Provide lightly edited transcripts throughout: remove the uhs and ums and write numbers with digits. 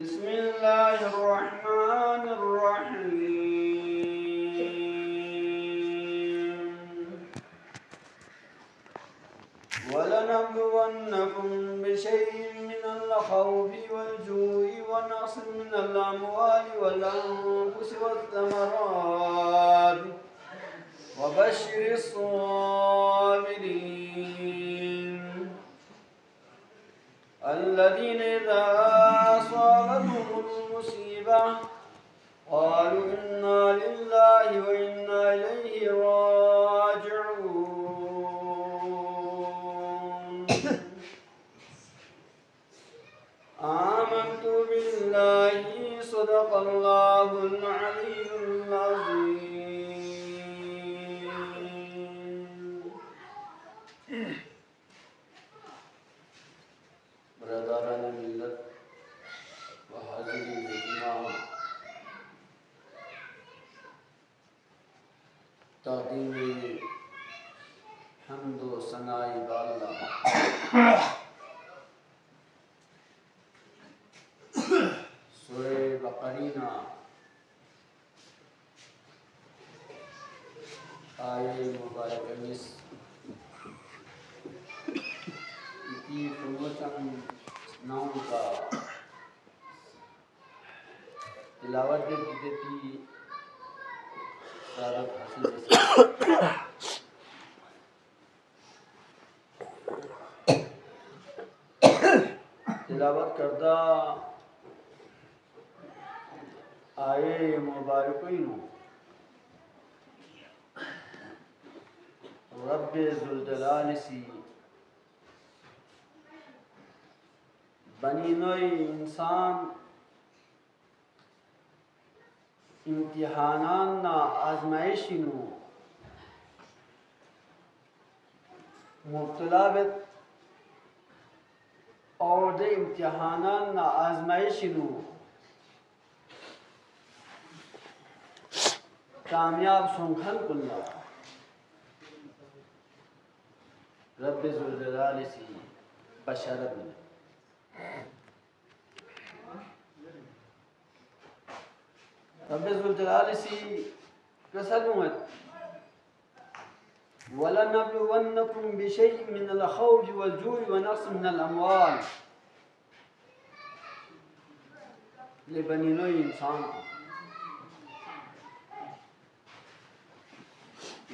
بسم الله الرحمن الرحيم ولنبلونكم بشيء من الخوف والجوع ونقص من الأموال والأنفس والثمرات وبشر الصابرين الذين إذا أصابتهم المصيبة قالوا إنا لله وإنا إليه راجعون آمنت بالله صدق الله العلي العظيم. برادران ملت و حاضرین اجتماع، تقدیم حمد و ثناء باللہ سورہ بقرہ آیہ مبارکہ کی فرمتاً نام کا تلاوت دیتی سعادت حاصل جیسے تلاوت کردہ آیے مبارکین رب ذوالجلال سی بنی نوع انسان امتحانان نا آزمائشی نو مبتلا بت اور دے امتحانان نا آزمائشی نو کامیاب سنکھن کلنا رب ذوالجلال سی بشارت ملے. رب ذوالجلال سی قصد موت وَلَنَبْلُوَنَّكُمْ بِشَيْءٍ مِّنَ الْخَوْفِ وَالْجُوعِ وَنَقْصٍ مِّنَ الْأَمْوَالِ لبنی نوع انسان کو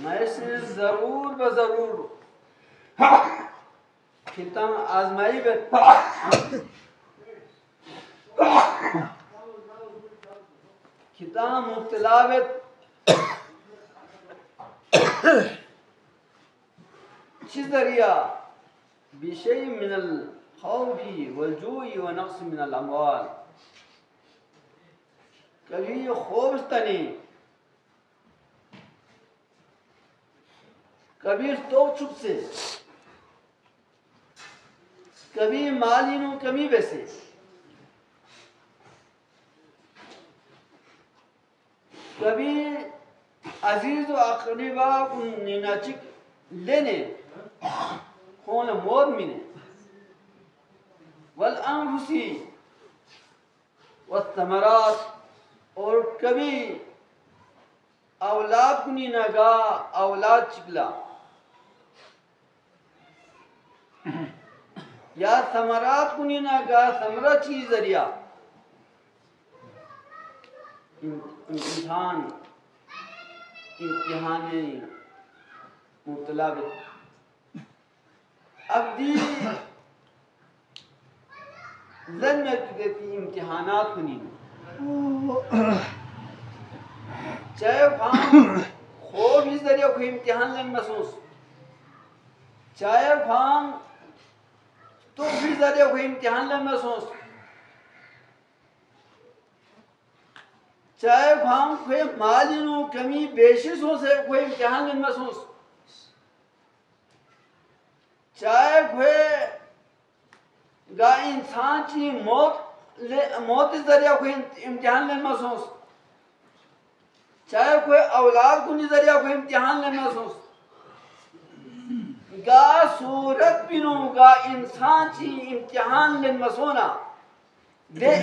میں اس میں ضرور بضرور کتنا آزمائی بیت کتنا مبتلا بیت چیز ذریعہ بشیء من الخوف والجوع ونقص من الاموال کبھی خوف تنی کبھی تو چپ سے کبھی مالی نو کمی بیسے کبھی عزیز و اقربا نیناچک لینے خون موت مینے والانفسی والثمرات اور کبھی اولاد کو نینگا اولاد چکلا یا ثمرات کو نینگا ثمرہ چیز ذریعہ امتحان مبتلا بت اب دی زن میں دیتی امتحانات کو نہیں چاہے فام خوب ہی ذریعہ کوئی امتحان لن محسوس چاہے فام تو بھی ذریعہ کوئی امتحان لن محسوس چاہے ہم کوئی مالی نو کمی بیشیسوں سے کوئی امتحان لن محسوس چاہے کوئی گا انسان چی موت ذریعہ کوئی امتحان لن محسوس چاہے کوئی اولاد کو ذریعہ کوئی امتحان لن محسوس گا صورت بنو گا انسان چی امتحان لن مسونا دے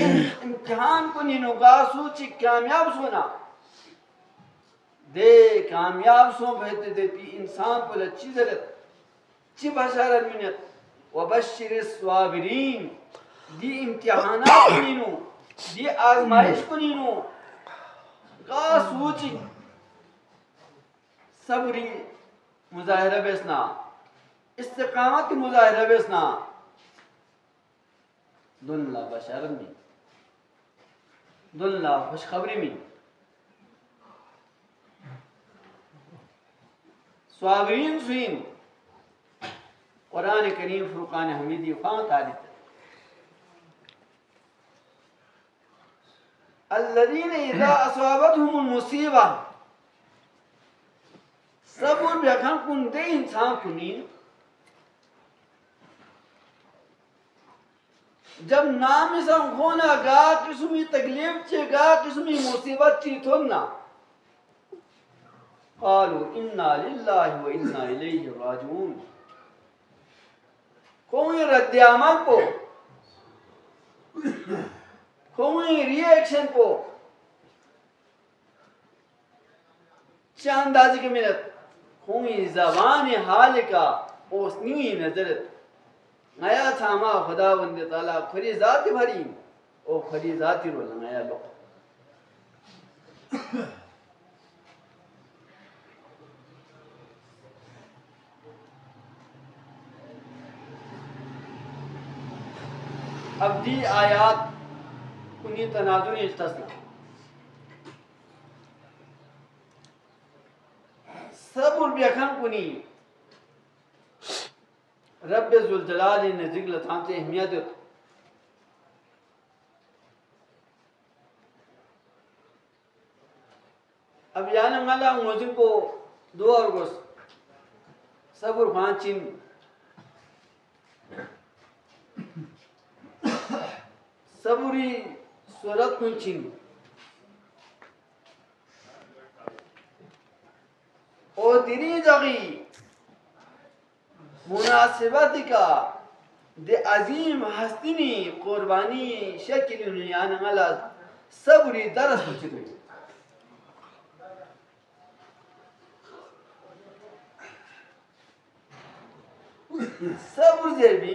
امتحان کو نینو گاسو چی کامیاب سونا دے کامیاب سو بہتے دے پی انسان پولا چی ذرت چی بشارت منت وبشر الصابرین دی امتحانات کو نینو دی آزمائش کو نینو گاسو چی صبری مظاہرہ بیسنا استقامت مظاہرہ بیسنا دن لا بشارت میں دن لا خوشخبری میں صابرین سوین قرآن کریم فرقان حمیدی خان تعلیت الذین اذا اصابتهم المصیبہ صبر بیکھن کن دے انسان کنین جب نام سم خونا گا قسمی تکلیف چے گا قسمی مصیبت چی تھونا قالوا انا للہ و انا الیہ راجعون کوئی رد عمل پو کوئی ری ایکشن پو چاندازی کے منت کوئی زبان حال کا اوسنی نظرت نیا تھاما خدا بند تعالیٰ کھری ذاتی بھری او کھری ذاتی رول نیا لو اب دی آیات کنی تناظری استثنا صبر بیکھن کنی رب ذوالجلال نے ذکر لطان سے اہمیت دیتا اب یعنی مالا موزن کو دو اور گوست صبر خان چین صبری صورت کن چین او تیری جگی مناسبت کا دے عظیم ہستینی قربانی شکل نیان مالا صبری درس پچھتے ہوئی صبر زیربی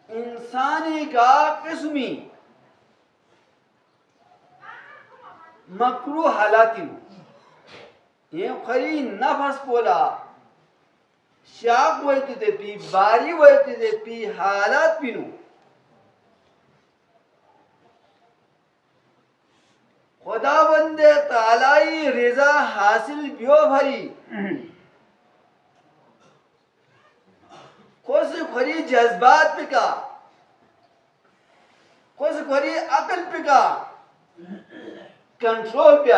انسانی کا قسمی مکروہ حالاتی یہ خری نفس پولا شاق ویتی دے پی باری ویتی دے پی حالات پینو خدا بند تعالی رضا حاصل بیو بھری کوئی کھری جذبات پہ کا کوئی کھری عقل پہ کا کنٹرول پہ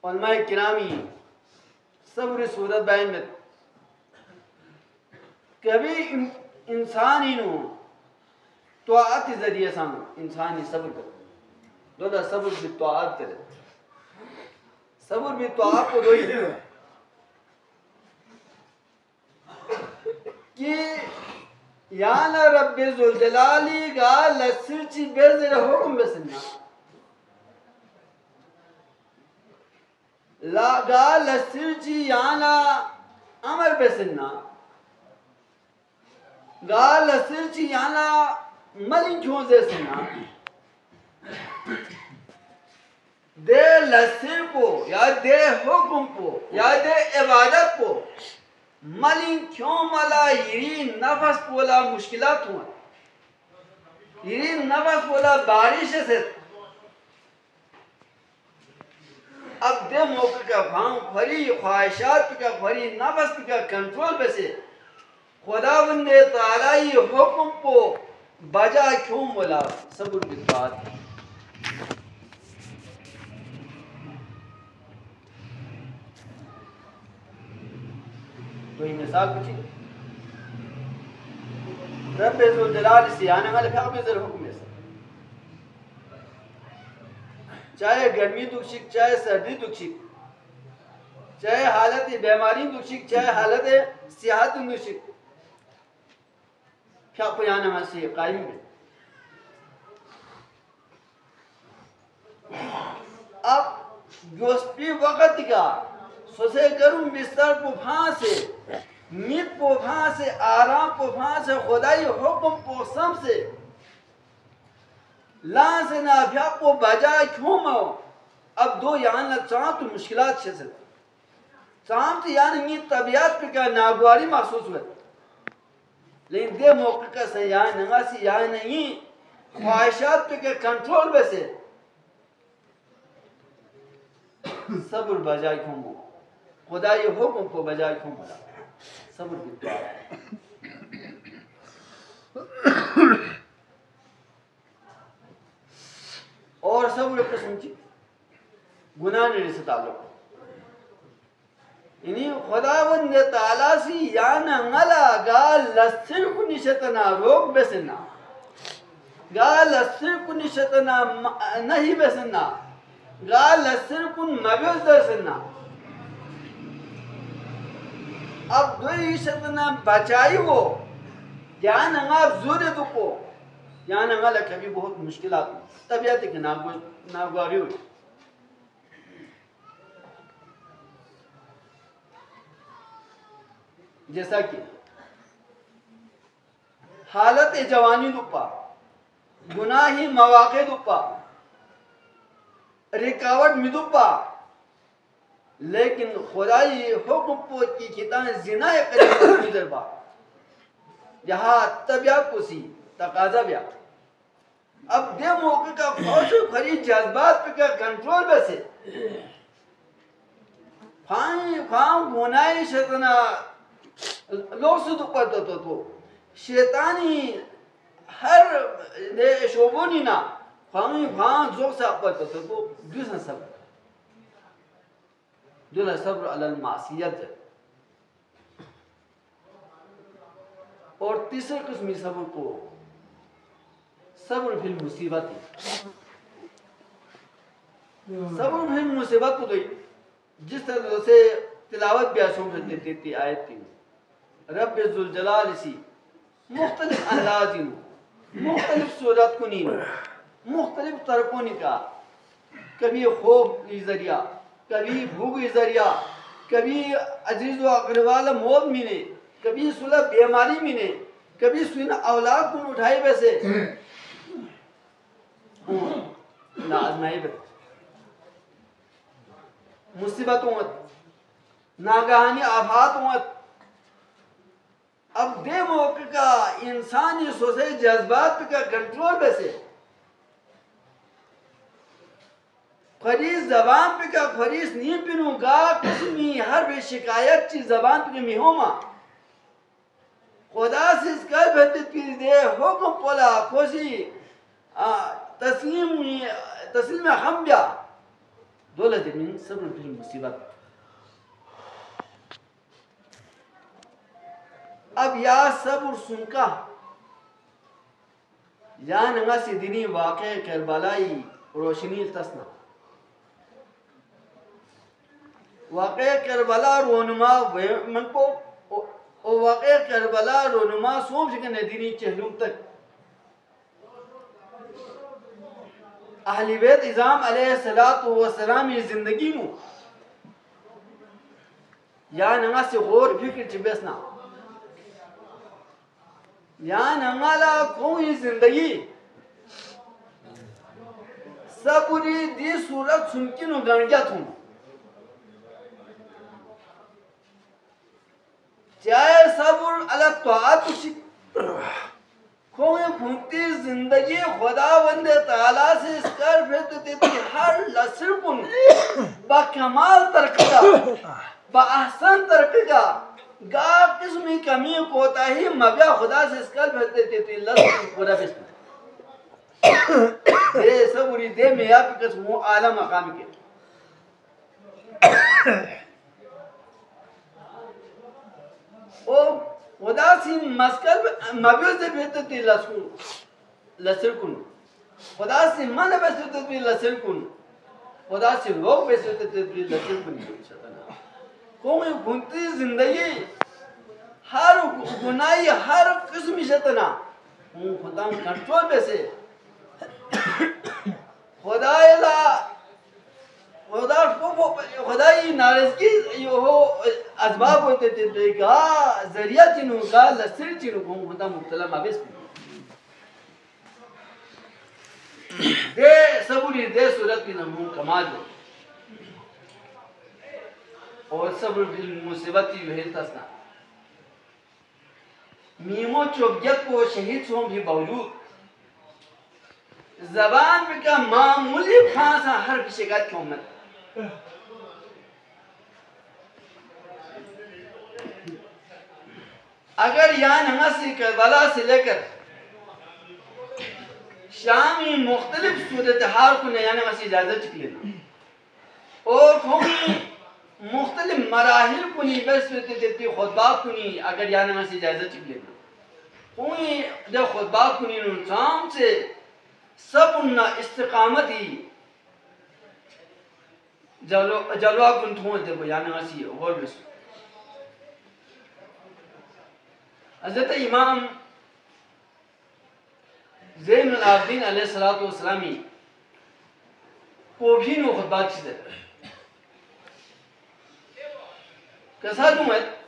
علماء کرامی صبر صورت بیان میں کبھی انسانی نو طاعت ذریعہ سان انسانی صبر کر دولا صبر بھی طاعت کرے صبر بھی طاعت کو دوئی کہ یانا رب ذوالجلالی گا لسرچی بیرزر حکم بسننا گا لسرچی یانا امر بسننا گا لسرچی یانا ملین کیوں دے سنا دے لسر کو یا دے حکم کو یا دے عبادت کو ملین کیوں ملا یری نفس پولا مشکلات ہوا یری نفس پولا بارش سے اب دے موقع کا بھان کھری خواہشات کا کھری نفس کا کنٹرول پہ سے خدا بند تعالی حکم کو بجا کیوں مولا صبر کی بات تو یہ مثال پوچھی رب ذوالجلال سے آنے والے پھر حکم ہے چاہے گرمی دکشک چاہے سردی دکشک چاہے حالت بیماری دکشک چاہے حالت صحت دکشک کیا پیانا ہنسی قائم ہے اب گوسپی وقت کا سوسے گرم بستر کو پھانسے میت کو پھانسے آرام کو پھانسے خدای حکم کو سم سے لان سے نافیہ کو بجائے کیوں ماؤ اب دو یعنی چاہاں تو مشکلات شسل چاہاں تو یعنی میت طبیعت پہ کا ناگواری محسوس ہوئے لیکن دے موقع کا سے یعنی نگا سی یعنی نہیں خواہشات پہ کا کنٹرول بسے صبر بجائے کیوں ماؤ خدای حکم کو بجائے کیوں ماؤ صبر کی دعا ہے اور صبر قسم کی گناہ نہیں سے تعلق یعنی خداوند تعالیٰ سی یانا نگلا گا لسر کو نشتنا روک بسنا گا لسر کو نشتنا نہیں بسنا گا لسر کو مبیوز درسنا اب دوئی شتنا بچائی وہ یا نگا زور دکو یا نگا کبھی بہت مشکلات طبیعت کی ناگواری ہوئی جیسا کہ حالت جوانی دپا گناہی مواقع دپا رکاوٹ میں دپا لیکن خدای حکم پوچ کی کتان زنا قریب گزر با یہاں طبیعت کو سی تقاضا بیا اب دے موقع کا خوش و خری جذبات پہ کا کنٹرول بسے خواہم گناہی شتنا لوگ سے تو پڑھتا تو شیطانی ہر شعبونی نا خواہم زوگ سے پڑھتا تو دوسرا صبر دوسرا صبر علی المعصیت ہے اور تیسرے قسمی صبر کو صبر فی المصیبت صبر فی المصیبت کو جس طرح سے تلاوت بھی آسوم سے دیتی آیت تھی رب ذوالجلال سی مختلف انداز مختلف صورت کو نہیں مختلف طرقوں کا کبھی خوف کی ذریعہ کبھی بھوک کی ذریعہ کبھی عزیز و اقربال موت ملے کبھی صلح بیماری ملے کبھی سن اولاد کو اٹھائی ویسے نا آزمائی بتا مصیبت ہوت ناگہانی آفات ہوت اب دے موقع کا انسانی سوسے جذبات کا کنٹرول ویسے خریص زبان پہ کا خریص نہیں پنوں گا قسمی ہر بے شکایت چی زبان پہ میں ہوما خدا سے اس کا بہتر پیر دے حکم پولا خوشی تسلیم ہم بیا دولت من صبر فی المصیبت اب یا صبر سنکا یا نگا سی دینی واقع کربلائی روشنی تسنا واقع کربلا رونما من کو واقع کربلا رونما سوم شکنے دینی چہلوم تک اہل بیت ازام علیہ السلام زندگی مو یا نگا سی غور فکر چی بیسنا یا نگالا کوئی زندگی صبری دی صورت سنکنو گنگیت ہوں چاہے صبر علی طاعت کوئی بھونتی زندگی خداوند تعالیٰ سے اس کر پھر دیتی ہر لسر کن با کمال ترکتا با احسن ترکتا گا قسمی کمی کوتا ہی مبیا خدا سے اس کر پھر دیتی لسر کن خدا بسم دے صبری دے میں آپ قسم ہوں اعلیٰ مقام کے خدا سی مسکل مبیو سے بہتر تی لسر کن خدا سی من بہتر تی لسر کن خدا سے لوگ پیسے تدبیر لسل کو نہیں شتنا کوئی گھنتی زندگی ہر گناہی ہر قسم شتنا خدا کنٹرول پیسے خدای نارضگی اسباب ہوتے تھے گا ذریعہ چنو گا لسر چنو گھوم خدا مبتلا مابس دے صبری دے صورت کی نمون کمال دے اور صبر بالمصیبتی وحید تسنا میمو چوبیت کو شہید سوں بھی باوجود زبان میں کا معمولی خاصا ہر کی شکایت کی امت اگر یہاں نمسی کربلا سے لے کر شامی مختلف صورتحال کو نیا نمسی اجازت چک لینا اور کوئی مختلف مراحل کو نہیں بس دیتی خطبات کو نہیں اگر یہاں نمسی اجازت چک لینا کوئی دے خطبات کو نہیں نظام سے سب انہا استقامتی جلوہ کنٹھون دے کو یعنی اسی غور بسو حضرت امام زین العابدین علیہ السلام کو بھی نو خطبات چیزے کسا جمعت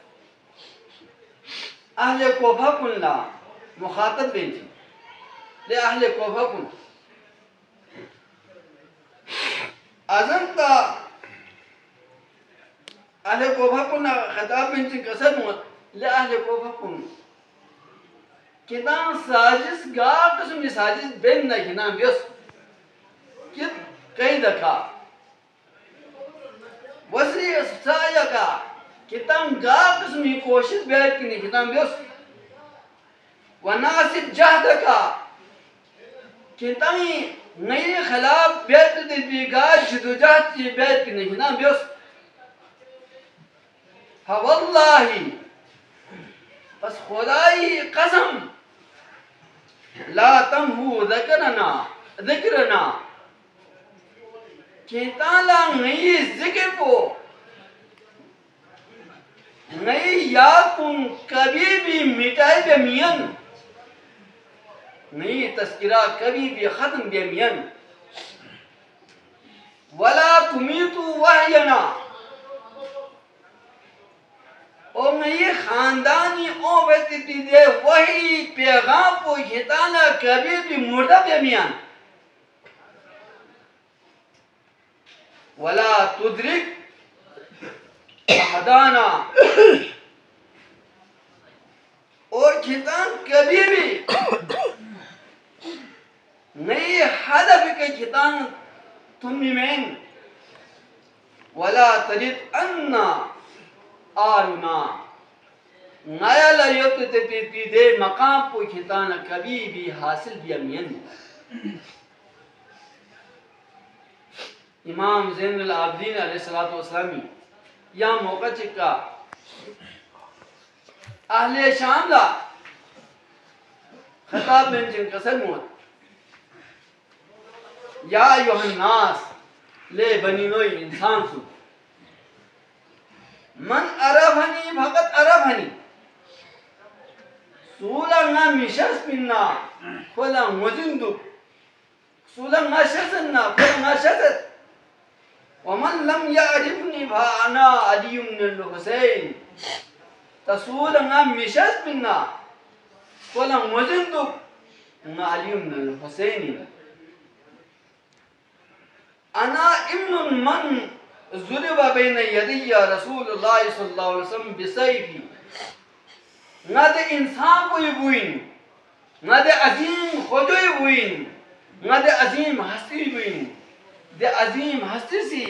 اہل کوفہ کن لا مخاطب بینچی لے اہل کوفہ کن ازن تا اہل کوفہ کن خطاب بینچی کسا جمعت لے اہل کوفہ کن کتان ساجس گا قسم ساجس بین نہ کتان بیس کت کئی دکھا وسری سایہ کا کتان گا قسمی کوشش بیت کی نہیں کتان بیس وناسب جہد کا کتان نئی خلاف بیت دیگا جدو جہد کی بیت کی نہیں کتان بیس فواللہی بس خدای قسم لا تمہو ذکرنا کتالا نئی ذکر کو نئی یاد کن کبھی بھی مٹائے بے مین نئی تذکرہ کبھی بھی ختم بے مین ولا تمیتو وحینا اور نئی خاندانی بیتی دے وحی پیغام کو ہتانا کبھی بھی مردہ بے میان ولا تدرک احدانا اور کھتان کبھی بھی نئی حدف کے کھتان تمہیں مین ولا ترید انا آرنا نیا لائیوت تی دے مقام کو کھتانا کبھی بھی حاصل بھی امین امام زین العابدین علیہ السلام یا موقع چکا اہل شام لا خطاب میں جن قسم موت یا ایوہ الناس لے بنی نوئی انسان سو من عرفنی فقط عرفنی سولا نا مشس مننا کھولا مزندو سولا نا شسننا کھولا نا شست ومن لم يعرفني فانا علي بن الحسين تسولا نا مشس مننا کھولا مزندو نا علي بن الحسين انا ابن من ضرب بین یدی رسول اللہ صلی اللہ علیہ وسلم بسیفی نہ دے انسان کوئی بوئین نہ دے عظیم خجوئی بوئین نہ دے عظیم ہستی بوئین دے عظیم ہستی سی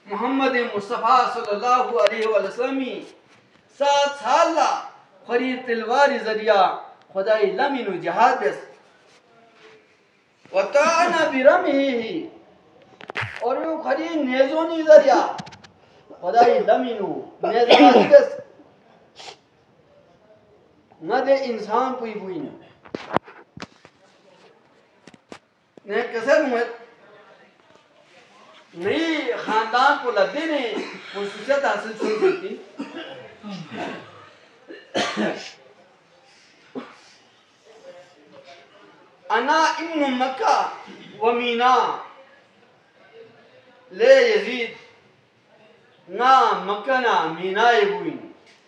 محمد مصطفیٰ صلی اللہ علیہ وسلم 7 سال خرید تلواری ذریعہ خدای لمن جہاد بس وطعنا برمہی اور وہ خرید نیزونی ذریعہ خدای لمنو نیزونی بس نہ دے انسان کوئی بوئی نہ نے قسم ہے نئی خاندان کو لدے نے خصوصیت حاصل کی تھی. انا ابن مکہ و مینا لے یزید نا مکہ نا مینائی بوئیں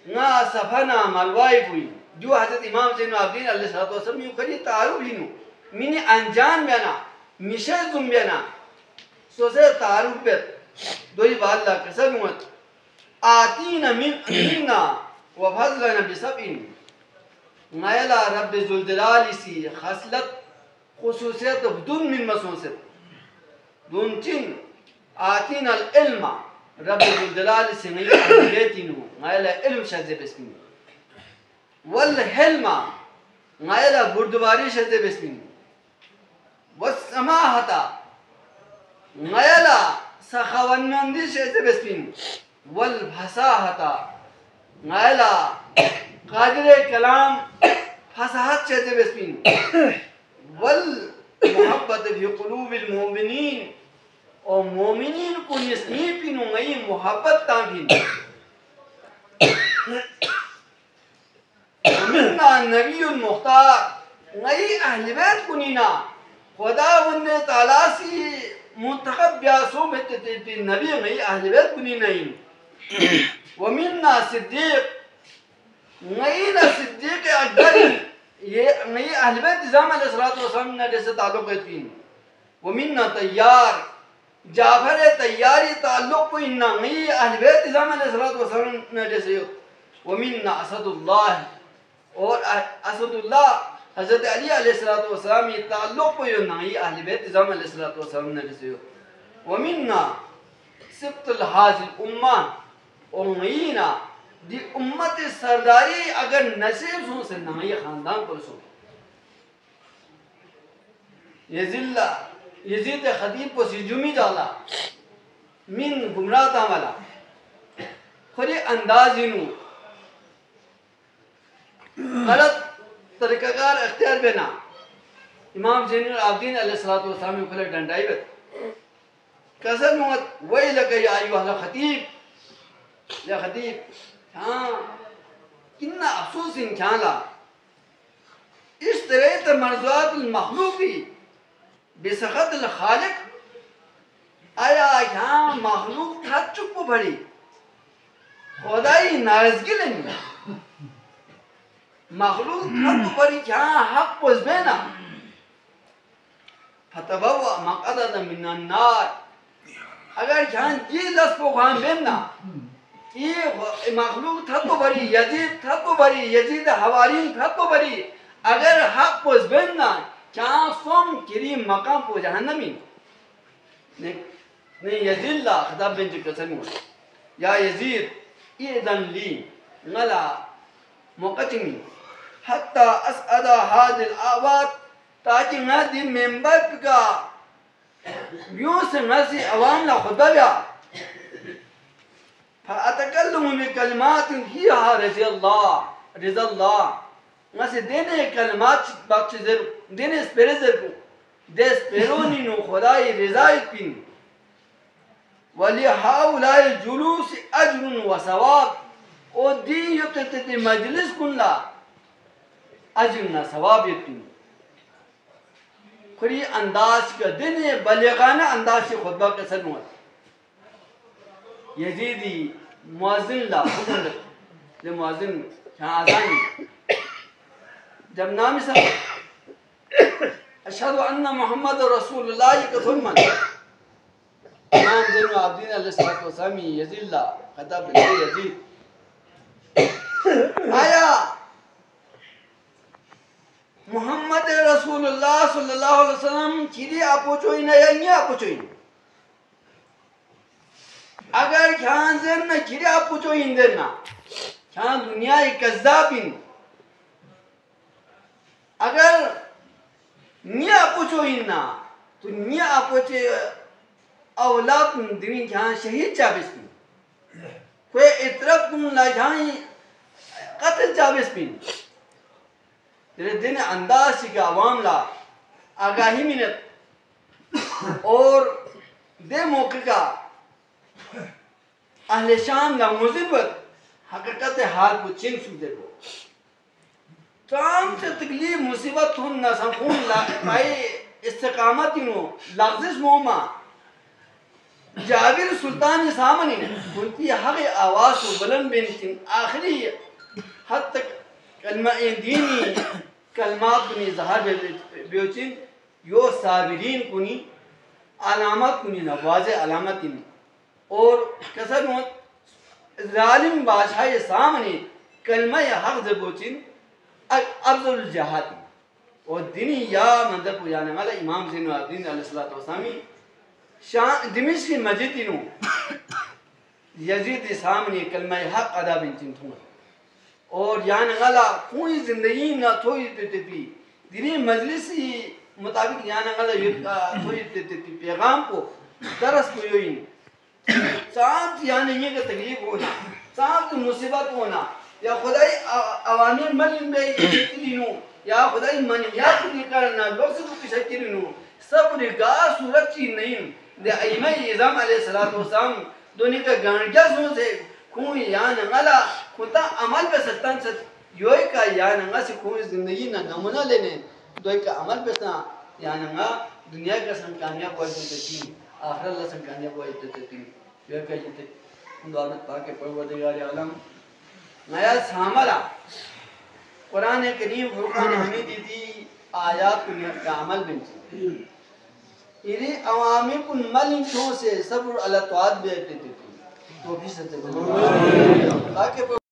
نا صفحہ نا ملوائی بوئیں. جو حضرت امام زین العابدین علیہ السلام یوں کری تعارف لینو منی انجان بینا میشہ زم بینا سوزے تعارف بیت دوئی باللہ قسم ہوت آتین مننا و فضلنا بسبعین. نائلہ رب ذوالجلال سی خصلت خصوصیت بدون من مسوست دون چن آتین العلم رب ذوالجلال سی نئی اہلیتینو نائلہ علم شہزے بسمین والحلم نائلہ بردواری شہزے بسمین والسماحتا نائلہ سخاونمندی شہزے بسمین والفصاحتا نائلہ قادر کلام فصاحت شہزے بسمین والمحبت فی قلوب المومنین اور مومنین کو نسنی پینو نئی محبت تابین. ومننا نبی المختار نئی اہل بیت کنینا خدا ون تعالیٰ سی منتخب بیاسوں میں تیتی نبی نئی اہل بیت کنینا. ومننا صدیق نئی صدیق اکبر یہ نئی اہل بیت نظام علیہ السلام نے جیسے تعلق کرتی ہیں. ومننا طیار جعفر طیاری تعلق کو انہا نئی اہل بیت نظام علیہ السلام نے جیسے. ومننا اسد اللہ اور اسد اللہ حضرت علی علیہ السلام یہ تعلق کو نئی اہل بیت نظام علیہ السلام نے جیسے. ومننا سبت الحاضر امہ اور نئینا دی امت سرداری اگر نصیب سن سے نئی خاندان پر سن. یزید خطیب کو سجمی جالا من گمراہ تامالا خری اندازینو غلط طریقہ کار اختیار بینا. امام زین العابدین علیہ السلام کھلے ڈنڈائی بیت قسم موت وی لکا یا ایوہ خطیب یا خطیب ہاں کنہ افسوس انچان لا اشتریت مرضوات المخلوقی بسخط الخالق. آیا یہاں مخلوق تھا چکو بھڑی خدای نارضگی لنی مخلوق تھا تو بھڑی یہاں حق پوزبینا فتبوع مقعدہ من النار. اگر یہاں یہ لس کو خان بیننا یہ مخلوق تھا تو بھری یزید تھا تو بھری یزید حوارین تھا تو بھری اگر حق پوزبینا چاہاں سوم کریم مقام پو جہنمی. نہیں یزید اللہ خطاب بن جی قسم ہو یا یزید ایدن لی نلا مقتمی حتی اسعدہ حاضر آباد تاکہ نہ دی ممبر کا یوں سے نسی عوام لا خطبہ بیا فَأَتَكَلُّمُ بِكَلِمَاتٍ فِيهَا رضا اللہ نسی دینے کلمات باقی ذر دینے اسپیرے ذر کو دے اسپیرونی نو خدای رضای پین وَلِحَاوْلَائِ الْجُلُوسِ اَجْرٌ وَثَوَابٌ او دی یبتتی مجلس کن لا اجرنا ثواب یتین. کھری انداز کا دن بلیغانہ انداز سے خطبہ کے سن ہوا. یزیدی معاذن لا حکم لے معاذن یہاں آزانی جب نامی سب اشہدو ان محمد رسول اللہ کا ثلمن امام زین العابدین علیہ السلام یزید اللہ خطاب بن یزید آیا محمد رسول اللہ صلی اللہ علیہ وسلم چیری آپو چوئی نا یا نہیں آپو چوئی اگر کھان زین نا چیری آپو چوئی اندر نا کھان دنیا کذاب ان اگر نہیں آپو چوئی نا تو نہیں آپو چوئی اولاد دنیا کھان شہید چابس پین کوئی اطرف کن لاجھائیں قتل چابس پین تیرے دن انداز سی کہ عوام لا آگاہی منت اور دے موقع کا اہل شام لا مصیبت حقیقت حال کو چین سو دے کو تام سے تکلیف مصیبت ہن نہ سنخون پائی استقامت انہوں لغزش موما جابر سلطان سامنی کنتی حق آواز و بلند بینتن آخری حد تک کلمہ دینی کلمات کنی ظہر بیوچن یو صابرین کنی علامت کنی نواز علامت کنی اور کسر ظالم بادشاہ سامنے کلمہ حق زبوچن افضل الجہاد اور دینی یا مندب کو جانے والا امام زین العابدین علیہ السلام دمشق کی مسجد انہوں یزید سامنے کلمہ حق ادا بنچن تھوں اور یعنی غلا کوئی زندگی نہ تھوئی تیتی دینی مجلسی مطابق یعنی غلا تھوئی تیتی پیغام کو درس کو یوین ساتھ یعنی یہ کہ تکلیف ہونا ساتھ مصیبت ہونا یا خدای عوامی ملین بے اتلینو یا خدای منیات کی کرنا لوگ سے کچھ اتلینو سب رگاہ صورت چی نہیں دے ایمہ اعظام علیہ السلام دونی کا گانجہ سو سے کوئی یعنی غلا خودتا عمل پہ ستان ست یوئی کا یعنی غلا سے کوئی زندگی نہ نمونہ لینے دوئی کا عمل پہ سنا یعنی غلا دنیا کا سن کامیاب ہوئی تیتی آخر اللہ سن کامیاب ہوئی تیتی یوئی کا یہ دعوت پاک پروردگار عالم نیا سامرہ قرآن کریم فرقان حمیدی دی آیات کو عمل بنچی یعنی عوامی کن ملن چون سے صبر اللہ تواد بیتے تھی تو بھی ستے